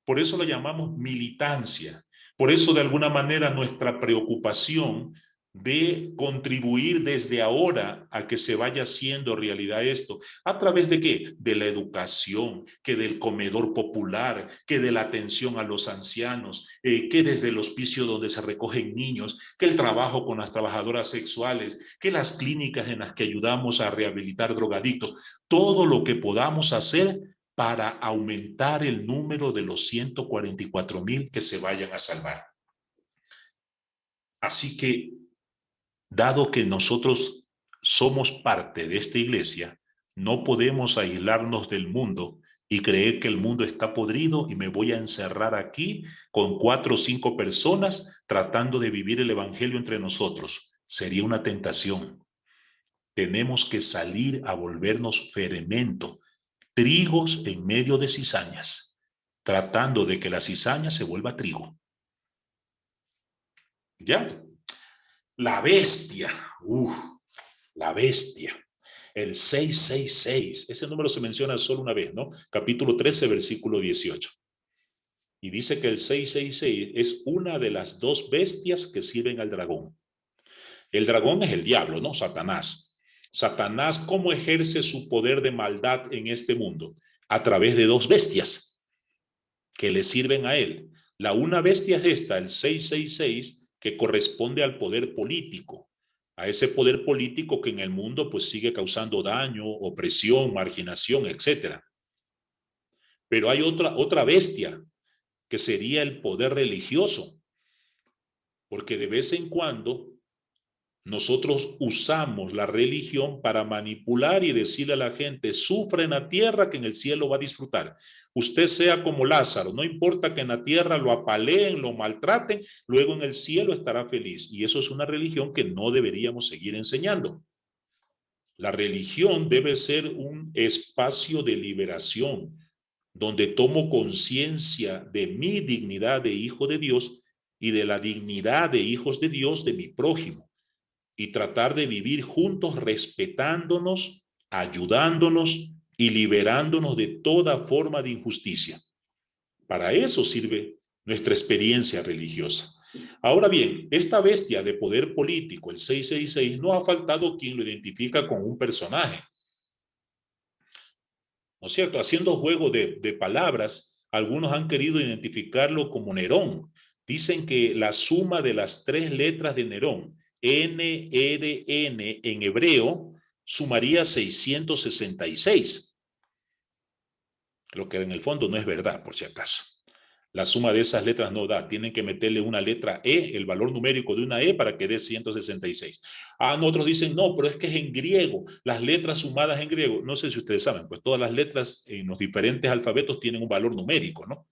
Por eso lo llamamos militancia. Por eso, de alguna manera, nuestra preocupación de contribuir desde ahora a que se vaya haciendo realidad esto. ¿A través de qué? De la educación, que del comedor popular, que de la atención a los ancianos, que desde el hospicio donde se recogen niños, que el trabajo con las trabajadoras sexuales, que las clínicas en las que ayudamos a rehabilitar drogadictos. Todo lo que podamos hacer para aumentar el número de los 144,000 que se vayan a salvar. Así que, dado que nosotros somos parte de esta iglesia, no podemos aislarnos del mundo y creer que el mundo está podrido y me voy a encerrar aquí con 4 o 5 personas tratando de vivir el evangelio entre nosotros. Sería una tentación. Tenemos que salir a volvernos fermento, trigos en medio de cizañas, tratando de que la cizaña se vuelva trigo. ¿Ya? La bestia, la bestia, el 666, ese número se menciona solo una vez, ¿no? Capítulo 13, versículo 18. Y dice que el 666 es una de las dos bestias que sirven al dragón. El dragón es el diablo, ¿no? Satanás. Satanás, ¿cómo ejerce su poder de maldad en este mundo? A través de dos bestias que le sirven a él. La una bestia es esta, el 666, que corresponde al poder político, a ese poder político que en el mundo pues sigue causando daño, opresión, marginación, etcétera. Pero hay otra bestia que sería el poder religioso, porque de vez en cuando nosotros usamos la religión para manipular y decirle a la gente, sufre en la tierra que en el cielo va a disfrutar. Usted sea como Lázaro, no importa que en la tierra lo apaleen, lo maltraten, luego en el cielo estará feliz. Y eso es una religión que no deberíamos seguir enseñando. La religión debe ser un espacio de liberación, donde tomo conciencia de mi dignidad de hijo de Dios y de la dignidad de hijos de Dios de mi prójimo, y tratar de vivir juntos respetándonos, ayudándonos y liberándonos de toda forma de injusticia. Para eso sirve nuestra experiencia religiosa. Ahora bien, esta bestia de poder político, el 666, no ha faltado quien lo identifica con un personaje. ¿No es cierto? Haciendo juego de palabras, algunos han querido identificarlo como Nerón. Dicen que la suma de las 3 letras de Nerón, NRN en hebreo sumaría 666, lo que en el fondo no es verdad, por si acaso. La suma de esas letras no da, tienen que meterle una letra E, el valor numérico de una E para que dé 166. Otros dicen, no, pero es que es en griego, las letras sumadas en griego. No sé si ustedes saben, pues todas las letras en los diferentes alfabetos tienen un valor numérico, ¿no?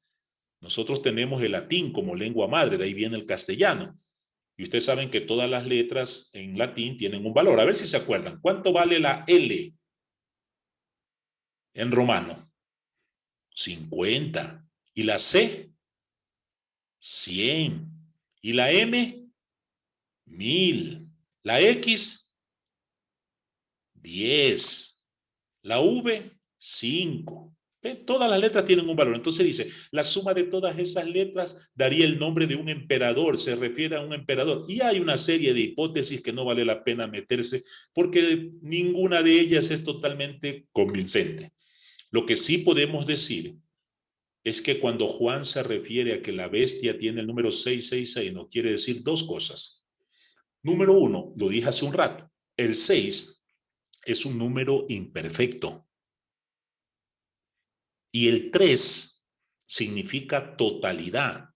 Nosotros tenemos el latín como lengua madre, de ahí viene el castellano. Y ustedes saben que todas las letras en latín tienen un valor. A ver si se acuerdan. ¿Cuánto vale la L en romano? 50. ¿Y la C? 100. ¿Y la M? 1000. ¿La X? 10. ¿La V? 5. Todas las letras tienen un valor. Entonces dice, la suma de todas esas letras daría el nombre de un emperador, se refiere a un emperador. Y hay una serie de hipótesis que no vale la pena meterse porque ninguna de ellas es totalmente convincente. Lo que sí podemos decir es que cuando Juan se refiere a que la bestia tiene el número 666, nos quiere decir dos cosas. Número uno, lo dije hace un rato, el 6 es un número imperfecto. Y el 3 significa totalidad.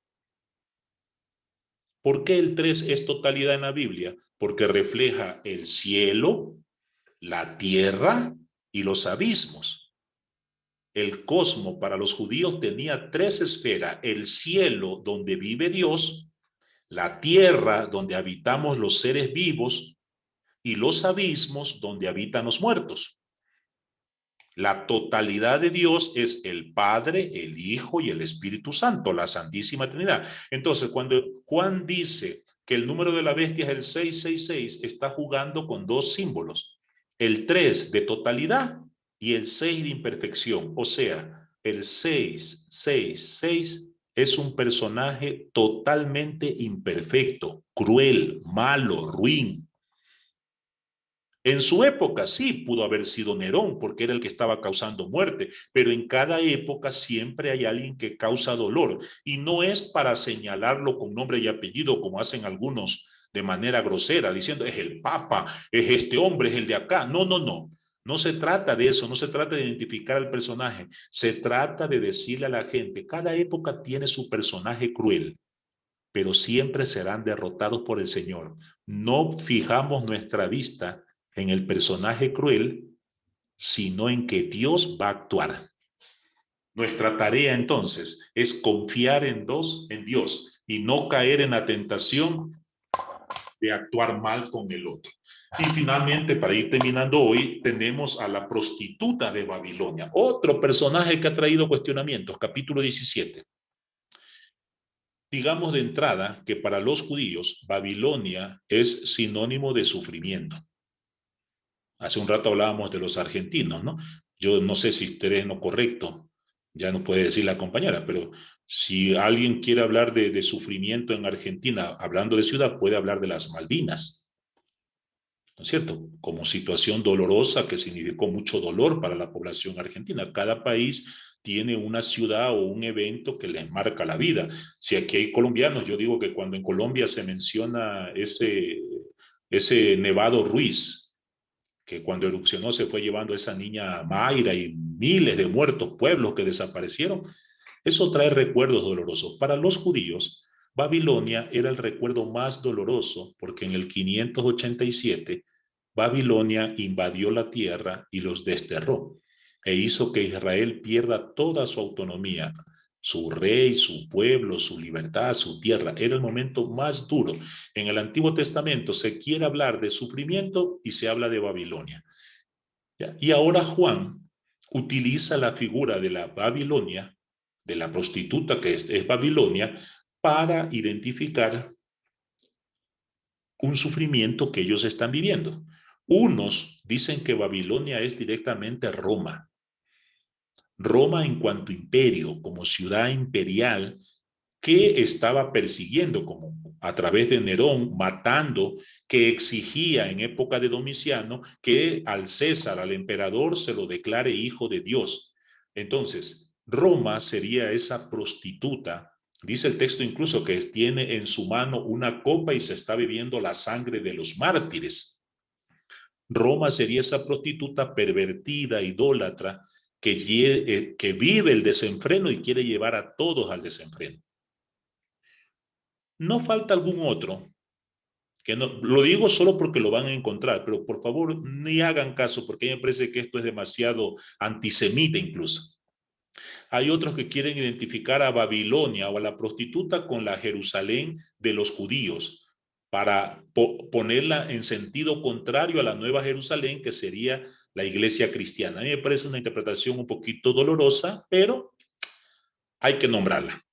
¿Por qué el 3 es totalidad en la Biblia? Porque refleja el cielo, la tierra y los abismos. El cosmos para los judíos tenía tres esferas: el cielo donde vive Dios, la tierra donde habitamos los seres vivos y los abismos donde habitan los muertos. La totalidad de Dios es el Padre, el Hijo y el Espíritu Santo, la Santísima Trinidad. Entonces, cuando Juan dice que el número de la bestia es el 666, está jugando con dos símbolos: el 3 de totalidad y el 6 de imperfección. O sea, el 666 es un personaje totalmente imperfecto, cruel, malo, ruin. En su época sí pudo haber sido Nerón, porque era el que estaba causando muerte, pero en cada época siempre hay alguien que causa dolor, y no es para señalarlo con nombre y apellido como hacen algunos de manera grosera, diciendo es el Papa, es este hombre, es el de acá. No, no, no. No se trata de eso, no se trata de identificar al personaje, se trata de decirle a la gente, cada época tiene su personaje cruel, pero siempre serán derrotados por el Señor. No fijamos nuestra vista en el personaje cruel, sino en que Dios va a actuar. Nuestra tarea entonces es confiar en Dios y no caer en la tentación de actuar mal con el otro. Y finalmente, para ir terminando hoy, tenemos a la prostituta de Babilonia, otro personaje que ha traído cuestionamientos, capítulo 17. Digamos de entrada que para los judíos Babilonia es sinónimo de sufrimiento. Hace un rato hablábamos de los argentinos, ¿no? Yo no sé si estaré en lo correcto, ya no puede decir la compañera, pero si alguien quiere hablar de sufrimiento en Argentina, hablando de ciudad, puede hablar de las Malvinas, ¿no es cierto? Como situación dolorosa que significó mucho dolor para la población argentina. Cada país tiene una ciudad o un evento que les marca la vida. Si aquí hay colombianos, yo digo que cuando en Colombia se menciona ese Nevado Ruiz, que cuando erupcionó se fue llevando a esa niña Mayra y miles de muertos, pueblos que desaparecieron, eso trae recuerdos dolorosos. Para los judíos, Babilonia era el recuerdo más doloroso porque en el 587 Babilonia invadió la tierra y los desterró e hizo que Israel pierda toda su autonomía, su rey, su pueblo, su libertad, su tierra. Era el momento más duro. En el Antiguo Testamento se quiere hablar de sufrimiento y se habla de Babilonia. ¿Ya? Y ahora Juan utiliza la figura de la Babilonia, de la prostituta que es Babilonia, para identificar un sufrimiento que ellos están viviendo. Unos dicen que Babilonia es directamente Roma. Roma en cuanto imperio, como ciudad imperial, que estaba persiguiendo como a través de Nerón, matando, que exigía en época de Domiciano que al César, al emperador, se lo declare hijo de Dios. Entonces, Roma sería esa prostituta Dice el texto incluso que tiene en su mano una copa y se está bebiendo la sangre de los mártires. Roma sería esa prostituta pervertida, idólatra, que vive el desenfreno y quiere llevar a todos al desenfreno. No falta algún otro, que no, lo digo solo porque lo van a encontrar, pero por favor ni hagan caso porque me parece que esto es demasiado antisemita incluso. Hay otros que quieren identificar a Babilonia o a la prostituta con la Jerusalén de los judíos para ponerla en sentido contrario a la nueva Jerusalén que sería la iglesia cristiana. A mí me parece una interpretación un poquito dolorosa, pero hay que nombrarla.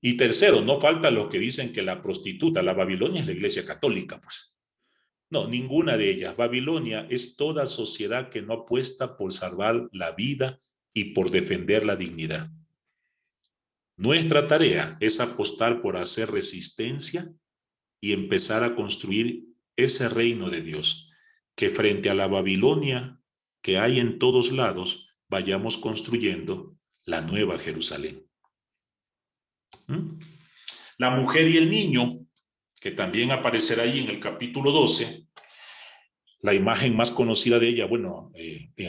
Y tercero, no falta los que dicen que la prostituta, la Babilonia es la iglesia católica, pues. No, ninguna de ellas. Babilonia es toda sociedad que no apuesta por salvar la vida y por defender la dignidad. Nuestra tarea es apostar por hacer resistencia y empezar a construir ese reino de Dios, que frente a la Babilonia que hay en todos lados, vayamos construyendo la nueva Jerusalén. ¿Mm? La mujer y el niño, que también aparecerá ahí en el capítulo 12, la imagen más conocida de ella, bueno,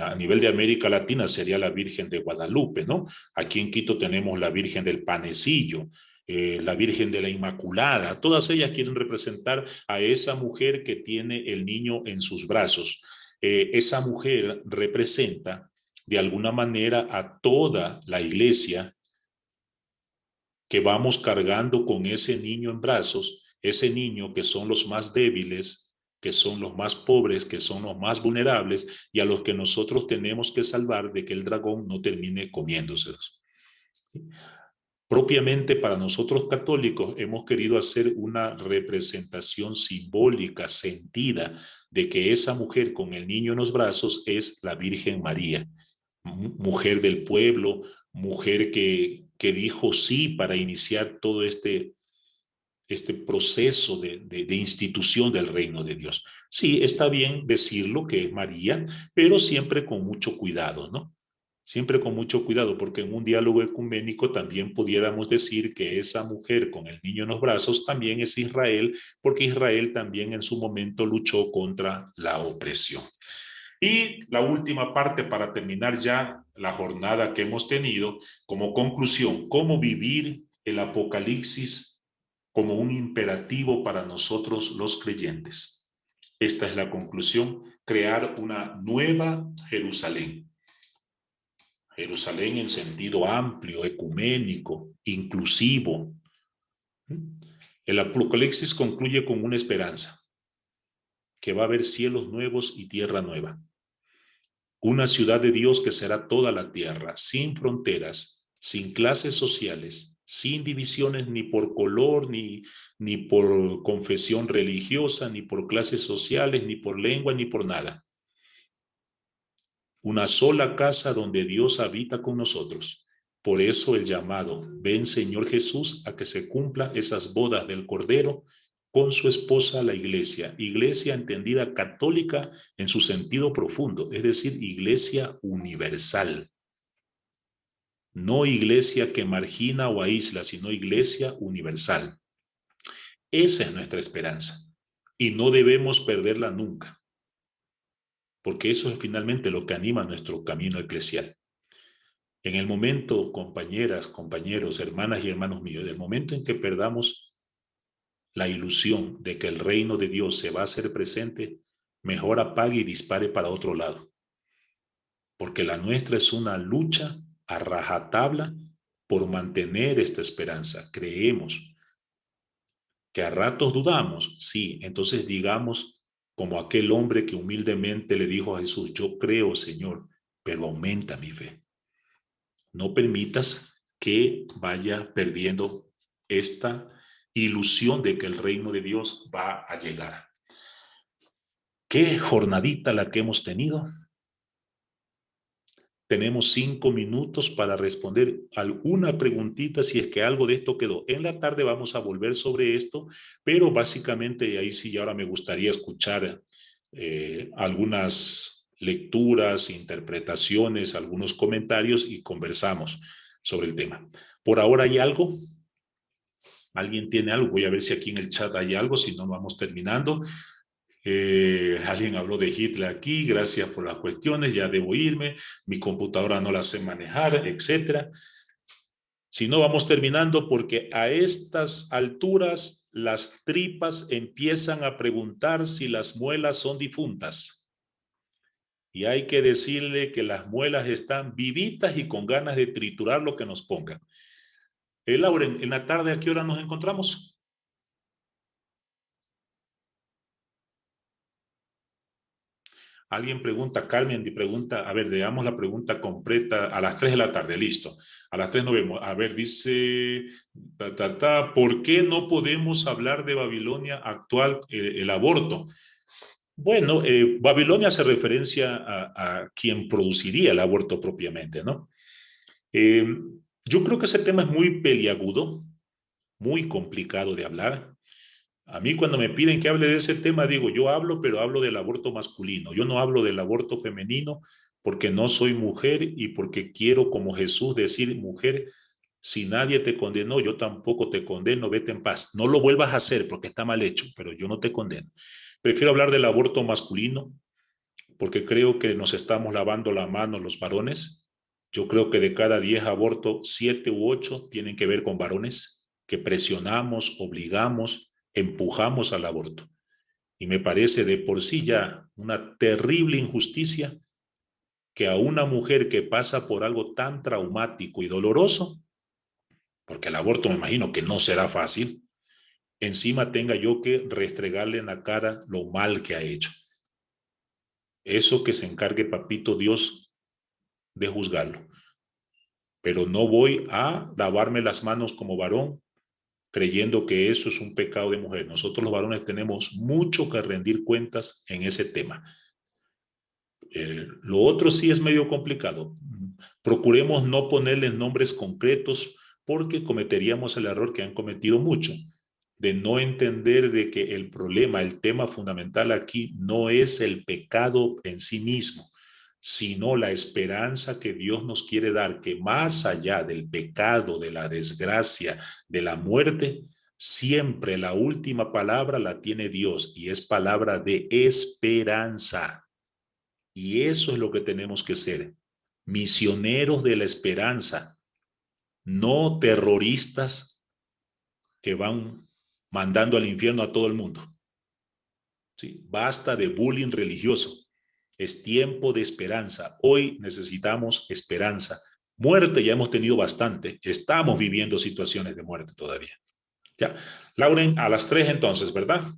a nivel de América Latina sería la Virgen de Guadalupe, ¿no? Aquí en Quito tenemos la Virgen del Panecillo, la Virgen de la Inmaculada, todas ellas quieren representar a esa mujer que tiene el niño en sus brazos. Esa mujer representa de alguna manera a toda la iglesia que vamos cargando con ese niño en brazos, ese niño que son los más débiles, que son los más pobres, que son los más vulnerables y a los que nosotros tenemos que salvar de que el dragón no termine comiéndoselos. ¿Sí? Propiamente para nosotros católicos hemos querido hacer una representación simbólica, sentida, de que esa mujer con el niño en los brazos es la Virgen María, mujer del pueblo, mujer que dijo sí para iniciar todo este proceso de institución del reino de Dios. Sí, está bien decirlo que es María, pero siempre con mucho cuidado, ¿no? Siempre con mucho cuidado, porque en un diálogo ecuménico también pudiéramos decir que esa mujer con el niño en los brazos también es Israel, porque Israel también en su momento luchó contra la opresión. Y la última parte para terminar ya la jornada que hemos tenido, como conclusión, cómo vivir el Apocalipsis como un imperativo para nosotros los creyentes. Esta es la conclusión, crear una nueva Jerusalén. Jerusalén en sentido amplio, ecuménico, inclusivo. El Apocalipsis concluye con una esperanza, que va a haber cielos nuevos y tierra nueva. Una ciudad de Dios que será toda la tierra, sin fronteras, sin clases sociales, sin divisiones ni por color, ni por confesión religiosa, ni por clases sociales, ni por lengua, ni por nada. Una sola casa donde Dios habita con nosotros. Por eso el llamado, ven Señor Jesús, a que se cumpla esas bodas del Cordero con su esposa la iglesia. Iglesia entendida católica en su sentido profundo, es decir, iglesia universal. No iglesia que margina o aísla, sino iglesia universal. Esa es nuestra esperanza y no debemos perderla nunca, porque eso es finalmente lo que anima nuestro camino eclesial. En el momento, compañeras, compañeros, hermanas y hermanos míos, en el momento en que perdamos la ilusión de que el reino de Dios se va a hacer presente, mejor apague y dispare para otro lado, porque la nuestra es una lucha a rajatabla por mantener esta esperanza. Creemos que a ratos dudamos, sí, entonces digamos como aquel hombre que humildemente le dijo a Jesús, yo creo, Señor, pero aumenta mi fe. No permitas que vaya perdiendo esta ilusión de que el reino de Dios va a llegar. ¿Qué jornadita la que hemos tenido? Tenemos 5 minutos para responder alguna preguntita si es que algo de esto quedó. En la tarde vamos a volver sobre esto, pero básicamente ahí sí ahora me gustaría escuchar algunas lecturas, interpretaciones, algunos comentarios y conversamos sobre el tema. ¿Por ahora hay algo? ¿Alguien tiene algo? Voy a ver si aquí en el chat hay algo, si no, vamos terminando. Alguien habló de Hitler aquí, gracias por las cuestiones, ya debo irme, mi computadora no la sé manejar, etcétera. Si no, vamos terminando porque a estas alturas las tripas empiezan a preguntar si las muelas son difuntas. Y hay que decirle que las muelas están vivitas y con ganas de triturar lo que nos pongan. Laura, en la tarde, ¿a qué hora nos encontramos? Alguien pregunta, Carmen, y pregunta, a ver, veamos la pregunta completa a las 3 de la tarde, listo. A las 3 nos vemos. A ver, dice, ¿por qué no podemos hablar de Babilonia actual, el aborto? Bueno, Babilonia hace referencia a quien produciría el aborto propiamente, ¿no? Eh, yo creo que ese tema es muy peliagudo, muy complicado de hablar. A mí cuando me piden que hable de ese tema, digo, yo hablo, pero hablo del aborto masculino. Yo no hablo del aborto femenino porque no soy mujer y porque quiero, como Jesús, decir, mujer, si nadie te condenó, yo tampoco te condeno, vete en paz. No lo vuelvas a hacer porque está mal hecho, pero yo no te condeno. Prefiero hablar del aborto masculino porque creo que nos estamos lavando la mano los varones. Yo creo que de cada 10 abortos, 7 u 8 tienen que ver con varones, que presionamos, obligamos, empujamos al aborto. Y me parece de por sí ya una terrible injusticia que a una mujer que pasa por algo tan traumático y doloroso, porque el aborto me imagino que no será fácil, encima tenga yo que restregarle en la cara lo mal que ha hecho. Eso que se encargue Papito Dios de juzgarlo. Pero no voy a lavarme las manos como varón creyendo que eso es un pecado de mujer. Nosotros los varones tenemos mucho que rendir cuentas en ese tema. Lo otro sí es medio complicado. Procuremos no ponerles nombres concretos porque cometeríamos el error que han cometido mucho, de no entender de que el problema, el tema fundamental aquí no es el pecado en sí mismo, sino la esperanza que Dios nos quiere dar, que más allá del pecado, de la desgracia, de la muerte, siempre la última palabra la tiene Dios y es palabra de esperanza. Y eso es lo que tenemos que ser, misioneros de la esperanza, no terroristas que van mandando al infierno a todo el mundo. ¿Sí? Basta de bullying religioso. Es tiempo de esperanza. Hoy necesitamos esperanza. Muerte ya hemos tenido bastante. Estamos viviendo situaciones de muerte todavía. Ya. Lauren, a las 3 entonces, ¿verdad?